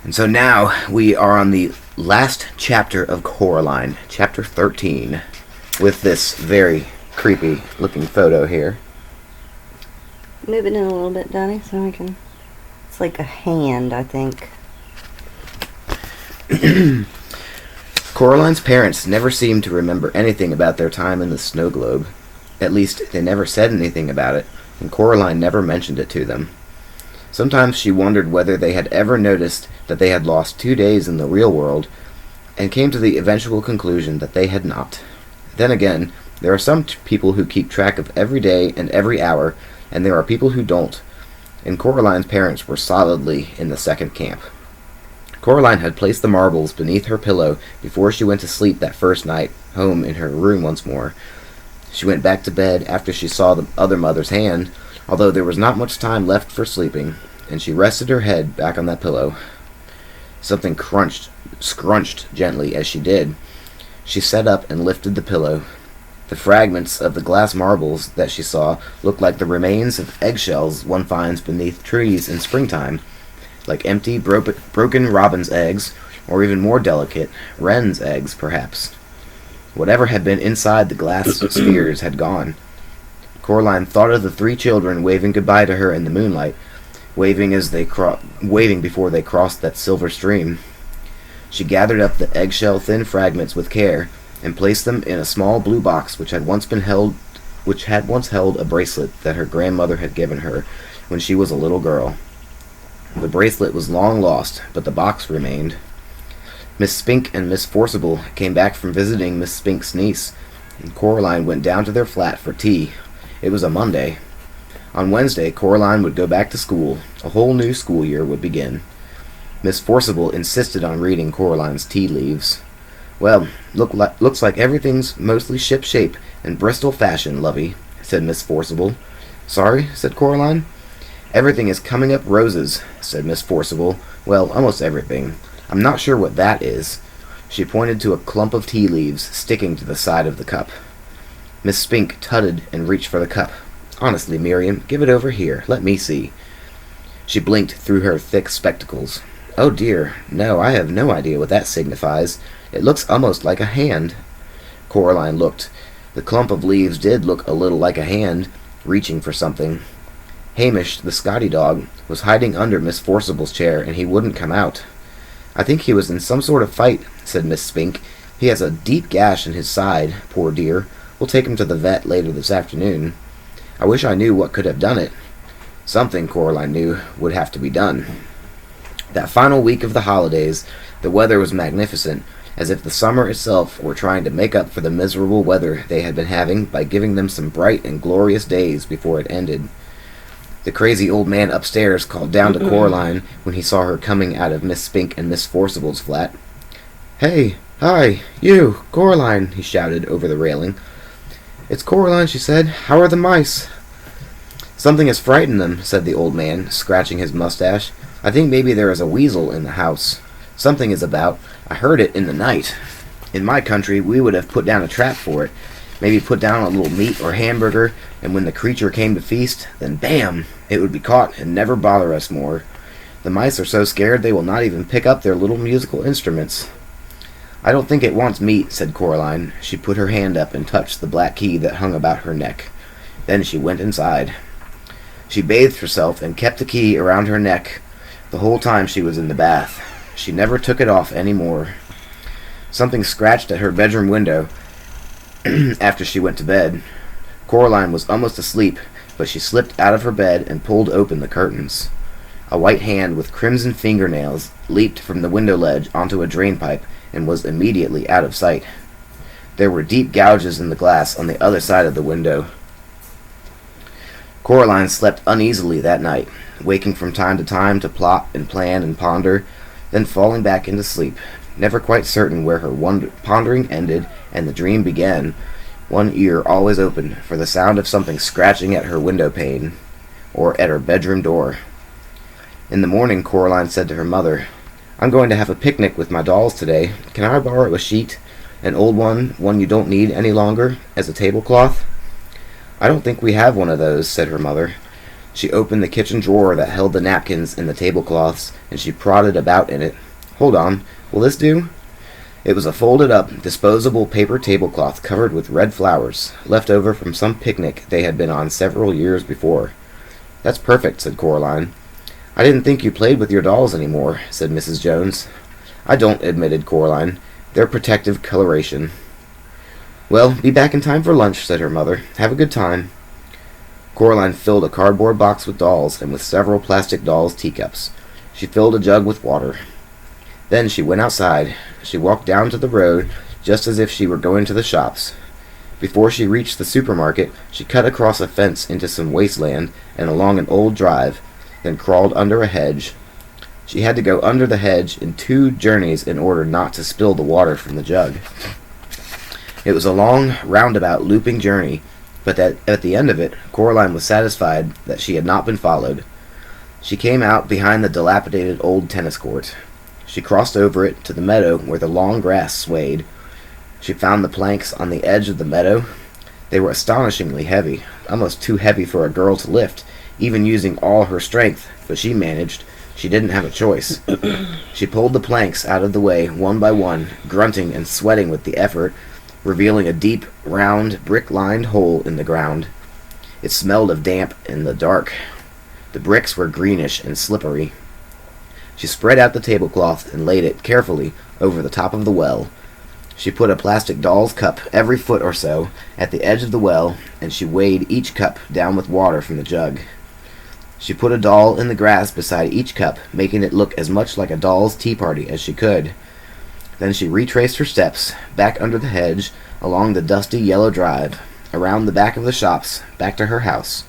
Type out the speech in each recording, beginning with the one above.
And so now we are on the last chapter of Coraline, chapter 13, with this very creepy looking photo here. Move it in a little bit, Donnie, so I can... It's like a hand, I think. Coraline's parents never seemed to remember anything about their time in the snow globe. At least, they never said anything about it, and Coraline never mentioned it to them. Sometimes she wondered whether they had ever noticed that they had lost 2 days in the real world, and came to the eventual conclusion that they had not. Then again, there are some people who keep track of every day and every hour, and there are people who don't, and Coraline's parents were solidly in the second camp. Coraline had placed the marbles beneath her pillow before she went to sleep that first night, home in her room once more. She went back to bed after she saw the other mother's hand, although there was not much time left for sleeping, and she rested her head back on that pillow. Something scrunched gently as she did. She sat up and lifted the pillow. The fragments of the glass marbles that she saw looked like the remains of eggshells one finds beneath trees in springtime, like empty, broken robin's eggs, or even more delicate, wren's eggs, perhaps. Whatever had been inside the glass spheres had gone. Coraline thought of the 3 children waving goodbye to her in the moonlight, waving before they crossed that silver stream. She gathered up the eggshell-thin fragments with care and placed them in a small blue box which had once held a bracelet that her grandmother had given her when she was a little girl. The bracelet was long lost, but the box remained. Miss Spink and Miss Forcible came back from visiting Miss Spink's niece, and Coraline went down to their flat for tea. It was a Monday. On Wednesday, Coraline would go back to school. A whole new school year would begin. Miss Forcible insisted on reading Coraline's tea leaves. "Well, looks like everything's mostly ship-shape and Bristol fashion, lovey," said Miss Forcible. "Sorry," said Coraline. "Everything is coming up roses," said Miss Forcible. "Well, almost everything. I'm not sure what that is." She pointed to a clump of tea leaves sticking to the side of the cup. Miss Spink tutted and reached for the cup. "Honestly, Miriam, give it over here. Let me see." She blinked through her thick spectacles. "Oh dear, no, I have no idea what that signifies. It looks almost like a hand." Coraline looked. The clump of leaves did look a little like a hand, reaching for something. Hamish, the Scotty dog, was hiding under Miss Forcible's chair, and he wouldn't come out. "I think he was in some sort of fight," said Miss Spink. "He has a deep gash in his side, poor dear. We'll take him to the vet later this afternoon. I wish I knew what could have done it." Something, Coraline knew, would have to be done. That final week of the holidays, the weather was magnificent, as if the summer itself were trying to make up for the miserable weather they had been having by giving them some bright and glorious days before it ended. The crazy old man upstairs called down to Coraline when he saw her coming out of Miss Spink and Miss Forcible's flat. "Hey, hi, you, Coraline," he shouted over the railing. "It's Coraline," she said. "How are the mice?" "Something has frightened them," said the old man, scratching his mustache. "I think maybe there is a weasel in the house. Something is about. I heard it in the night. In my country, we would have put down a trap for it. Maybe put down a little meat or hamburger, and when the creature came to feast, then bam! It would be caught and never bother us more. The mice are so scared they will not even pick up their little musical instruments." "I don't think it wants meat," said Coraline. She put her hand up and touched the black key that hung about her neck. Then she went inside. She bathed herself and kept the key around her neck the whole time she was in the bath. She never took it off any more. Something scratched at her bedroom window after she went to bed. Coraline was almost asleep, but she slipped out of her bed and pulled open the curtains. A white hand with crimson fingernails leaped from the window ledge onto a drainpipe and was immediately out of sight. There were deep gouges in the glass on the other side of the window. Coraline slept uneasily that night, waking from time to time to plot and plan and ponder, then falling back into sleep, never quite certain where her pondering ended and the dream began, one ear always open for the sound of something scratching at her window pane, or at her bedroom door. In the morning, Coraline said to her mother, "I'm going to have a picnic with my dolls today. Can I borrow a sheet? An old one you don't need any longer, as a tablecloth?" "I don't think we have one of those," said her mother. She opened the kitchen drawer that held the napkins and the tablecloths, and she prodded about in it. "Hold on. Will this do?" It was a folded-up, disposable paper tablecloth covered with red flowers, left over from some picnic they had been on several years before. "That's perfect," said Coraline. "I didn't think you played with your dolls anymore," said Mrs. Jones. "I don't," admitted Coraline. "They're protective coloration." "Well, be back in time for lunch," said her mother. "Have a good time." Coraline filled a cardboard box with dolls and with several plastic dolls' teacups. She filled a jug with water. Then she went outside. She walked down to the road just as if she were going to the shops. Before she reached the supermarket, she cut across a fence into some wasteland and along an old drive, then crawled under a hedge. She had to go under the hedge in 2 journeys in order not to spill the water from the jug. It was a long, roundabout, looping journey, but at the end of it, Coraline was satisfied that she had not been followed. She came out behind the dilapidated old tennis court. She crossed over it to the meadow where the long grass swayed. She found the planks on the edge of the meadow. They were astonishingly heavy, almost too heavy for a girl to lift, even using all her strength, but she managed. She didn't have a choice. She pulled the planks out of the way one by one, grunting and sweating with the effort, revealing a deep, round, brick-lined hole in the ground. It smelled of damp in the dark. The bricks were greenish and slippery. She spread out the tablecloth and laid it carefully over the top of the well. She put a plastic doll's cup every foot or so at the edge of the well, and she weighed each cup down with water from the jug. She put a doll in the grass beside each cup, making it look as much like a doll's tea party as she could. Then she retraced her steps, back under the hedge, along the dusty yellow drive, around the back of the shops, back to her house.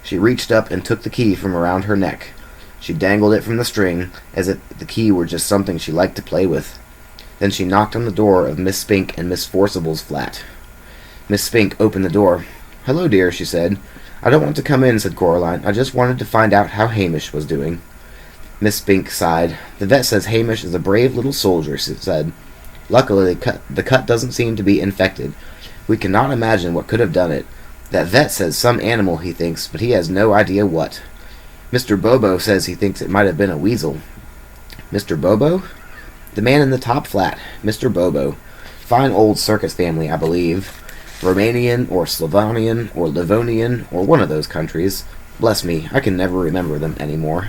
She reached up and took the key from around her neck. She dangled it from the string, as if the key were just something she liked to play with. Then she knocked on the door of Miss Spink and Miss Forcible's flat. Miss Spink opened the door. "Hello, dear," she said. "I don't want to come in," said Coraline. "I just wanted to find out how Hamish was doing." Miss Spink sighed. "The vet says Hamish is a brave little soldier," she said. "Luckily, the cut doesn't seem to be infected. We cannot imagine what could have done it. That vet says some animal, he thinks, but he has no idea what. Mr. Bobo says he thinks it might have been a weasel." "Mr. Bobo?" "The man in the top flat. Mr. Bobo. Fine old circus family, I believe. Romanian, or Slavonian, or Livonian, or one of those countries. Bless me, I can never remember them anymore."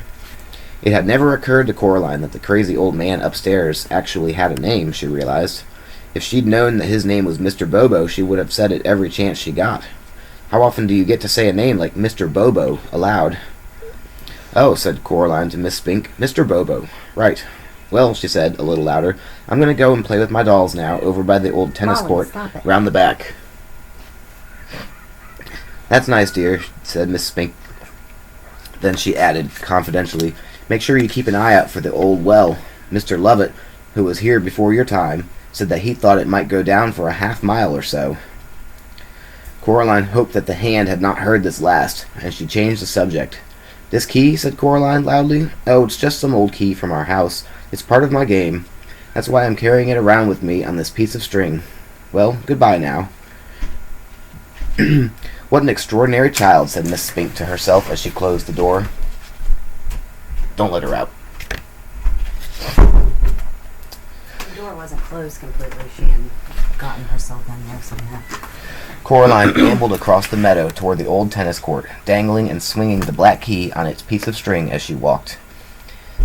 It had never occurred to Coraline that the crazy old man upstairs actually had a name, she realized. If she'd known that his name was Mr. Bobo, she would have said it every chance she got. How often do you get to say a name like Mr. Bobo aloud? "Oh," said Coraline to Miss Spink, "Mr. Bobo. Right. Well," she said, a little louder, "I'm going to go and play with my dolls now, over by the old tennis court, round the back." "That's nice, dear," said Miss Spink. Then she added, confidentially, "Make sure you keep an eye out for the old well. Mr. Lovett, who was here before your time, said that he thought it might go down for a half-mile or so." Coraline hoped that the hand had not heard this last, and she changed the subject. "This key?" said Coraline loudly. "Oh, it's just some old key from our house. It's part of my game. That's why I'm carrying it around with me on this piece of string. Well, goodbye now." "What an extraordinary child," said Miss Spink to herself as she closed the door. "Don't let her out." The door wasn't closed completely. She had gotten herself in there somehow. Coraline ambled across the meadow toward the old tennis court, dangling and swinging the black key on its piece of string as she walked.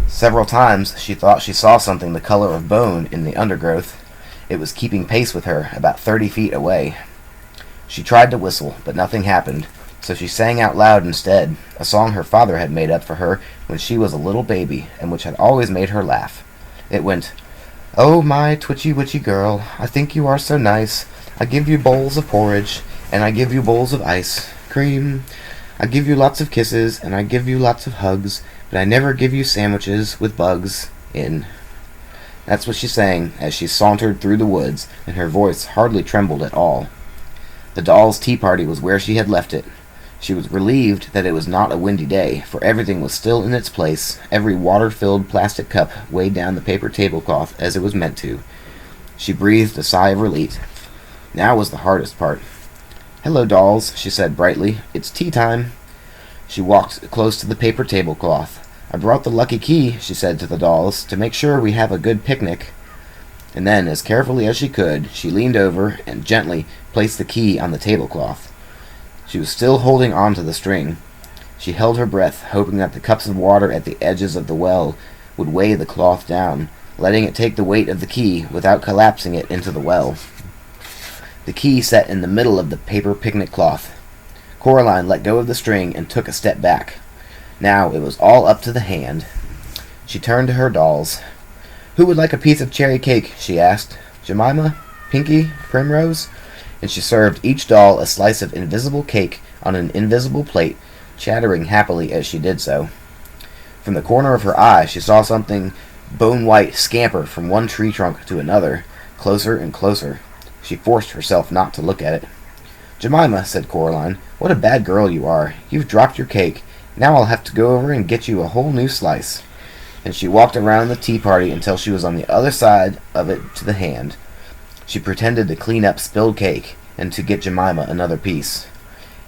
Several times she thought she saw something the color of bone in the undergrowth. It was keeping pace with her, about 30 feet away. She tried to whistle, but nothing happened, so she sang out loud instead, a song her father had made up for her when she was a little baby, and which had always made her laugh. It went, "Oh, my twitchy-witchy girl, I think you are so nice. I give you bowls of porridge, and I give you bowls of ice cream. I give you lots of kisses, and I give you lots of hugs, but I never give you sandwiches with bugs in." That's what she sang as she sauntered through the woods, and her voice hardly trembled at all. The doll's tea party was where she had left it. She was relieved that it was not a windy day, for everything was still in its place, every water-filled plastic cup weighed down the paper tablecloth as it was meant to. She breathed a sigh of relief. Now was the hardest part. "Hello, dolls," she said brightly. "It's tea time." She walked close to the paper tablecloth. "I brought the lucky key," she said to the dolls, "to make sure we have a good picnic." And then, as carefully as she could, she leaned over and gently placed the key on the tablecloth. She was still holding on to the string. She held her breath, hoping that the cups of water at the edges of the well would weigh the cloth down, letting it take the weight of the key without collapsing it into the well. The key sat in the middle of the paper picnic cloth. Coraline let go of the string and took a step back. Now it was all up to the hand. She turned to her dolls. "Who would like a piece of cherry cake?" she asked. "Jemima? Pinky? Primrose?" And she served each doll a slice of invisible cake on an invisible plate, chattering happily as she did so. From the corner of her eye she saw something bone-white scamper from one tree trunk to another, closer and closer. She forced herself not to look at it. "Jemima," said Coraline, "what a bad girl you are. You've dropped your cake. Now I'll have to go over and get you a whole new slice." And she walked around the tea party until she was on the other side of it to the hand. She pretended to clean up spilled cake and to get Jemima another piece.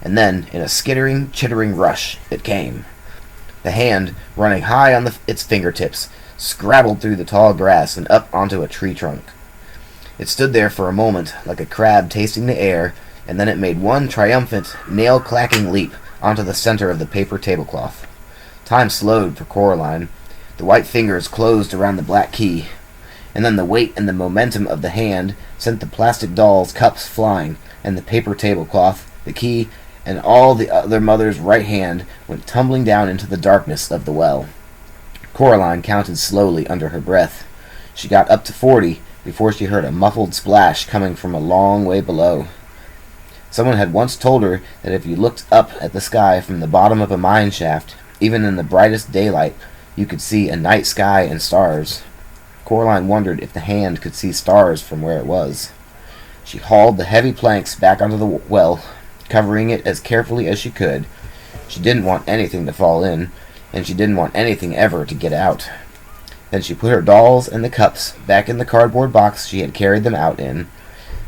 And then, in a skittering, chittering rush, it came. The hand, running high on its fingertips, scrabbled through the tall grass and up onto a tree trunk. It stood there for a moment, like a crab tasting the air, and then it made one triumphant, nail-clacking leap onto the center of the paper tablecloth. Time slowed for Coraline. The white fingers closed around the black key, and then the weight and the momentum of the hand sent the plastic doll's cups flying, and the paper tablecloth, the key, and all the other mother's right hand went tumbling down into the darkness of the well. Coraline counted slowly under her breath. She got up to 40 before she heard a muffled splash coming from a long way below. Someone had once told her that if you looked up at the sky from the bottom of a mine shaft, even in the brightest daylight, you could see a night sky and stars. Coraline wondered if the hand could see stars from where it was. She hauled the heavy planks back onto the well, covering it as carefully as she could. She didn't want anything to fall in, and she didn't want anything ever to get out. Then she put her dolls and the cups back in the cardboard box she had carried them out in.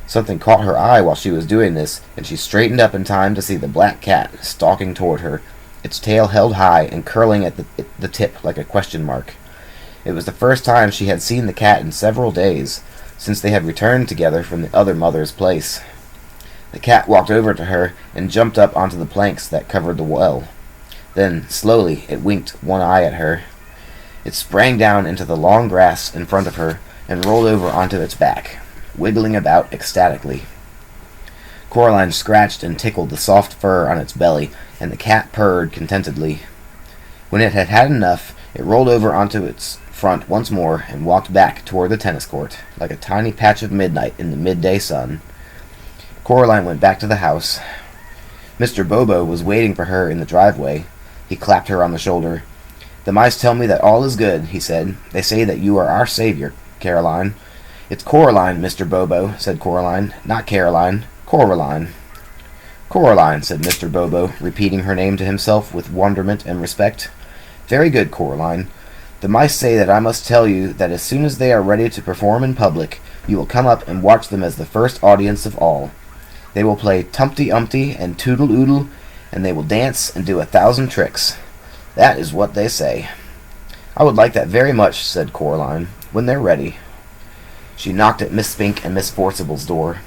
Something caught her eye while she was doing this, and she straightened up in time to see the black cat stalking toward her, its tail held high and curling at the tip like a question mark. It was the first time she had seen the cat in several days, since they had returned together from the other mother's place. The cat walked over to her and jumped up onto the planks that covered the well. Then, slowly, it winked one eye at her. It sprang down into the long grass in front of her and rolled over onto its back, wiggling about ecstatically. Coraline scratched and tickled the soft fur on its belly, and the cat purred contentedly. When it had had enough, it rolled over onto its front once more and walked back toward the tennis court, like a tiny patch of midnight in the midday sun. Coraline went back to the house. Mr. Bobo was waiting for her in the driveway. He clapped her on the shoulder. "The mice tell me that all is good," he said. "They say that you are our savior, Caroline." "It's Coraline, Mr. Bobo," said Coraline. "Not Caroline. Coraline." "Coraline," said Mr. Bobo, repeating her name to himself with wonderment and respect. "Very good, Coraline. The mice say that I must tell you that as soon as they are ready to perform in public, you will come up and watch them as the first audience of all. They will play Tumpty-Umpty and Toodle-Oodle, and they will dance and do 1,000 tricks. That is what they say." "I would like that very much," said Coraline, "when they're ready." She knocked at Miss Spink and Miss Forcible's door.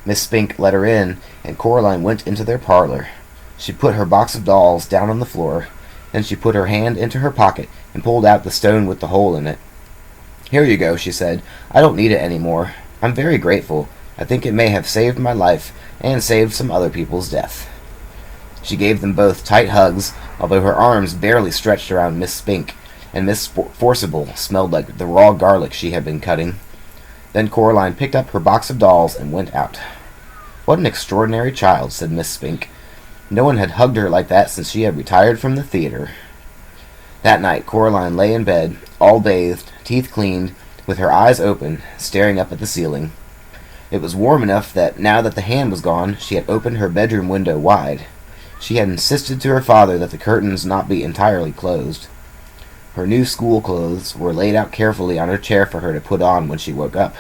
Miss Spink let her in, and Coraline went into their parlor. She put her box of dolls down on the floor. Then she put her hand into her pocket and pulled out the stone with the hole in it. "Here you go," she said. "I don't need it any more. I'm very grateful. I think it may have saved my life and saved some other people's death." She gave them both tight hugs, although her arms barely stretched around Miss Spink, and Miss Forcible smelled like the raw garlic she had been cutting. Then Coraline picked up her box of dolls and went out. "What an extraordinary child," said Miss Spink. No one had hugged her like that since she had retired from the theater. That night Coraline lay in bed, all bathed, teeth cleaned, with her eyes open, staring up at the ceiling. It was warm enough that, now that the hand was gone, she had opened her bedroom window wide. She had insisted to her father that the curtains not be entirely closed. Her new school clothes were laid out carefully on her chair for her to put on when she woke up.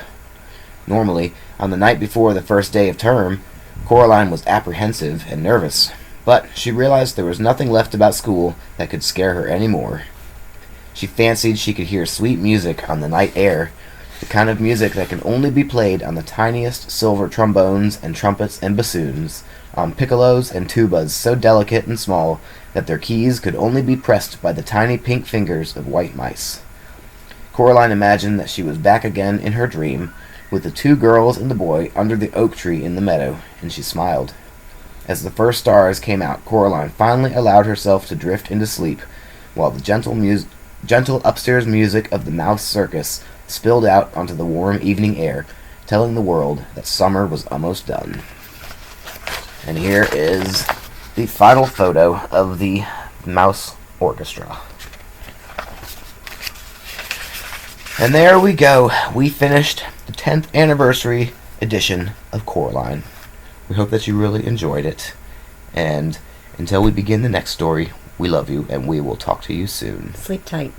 Normally, on the night before the first day of term, Coraline was apprehensive and nervous, But she realized there was nothing left about school that could scare her anymore. She fancied she could hear sweet music on the night air, the kind of music that can only be played on the tiniest silver trombones and trumpets and bassoons, on piccolos and tubas so delicate and small that their keys could only be pressed by the tiny pink fingers of white mice. Coraline imagined that she was back again in her dream, with the 2 girls and the boy under the oak tree in the meadow, and she smiled. As the first stars came out, Coraline finally allowed herself to drift into sleep, while the gentle upstairs music of the Mouse Circus spilled out onto the warm evening air, telling the world that summer was almost done. And here is the final photo of the Mouse Orchestra. And there we go. We finished the 10th anniversary edition of Coraline. We hope that you really enjoyed it. And until we begin the next story, we love you and we will talk to you soon. Sleep tight.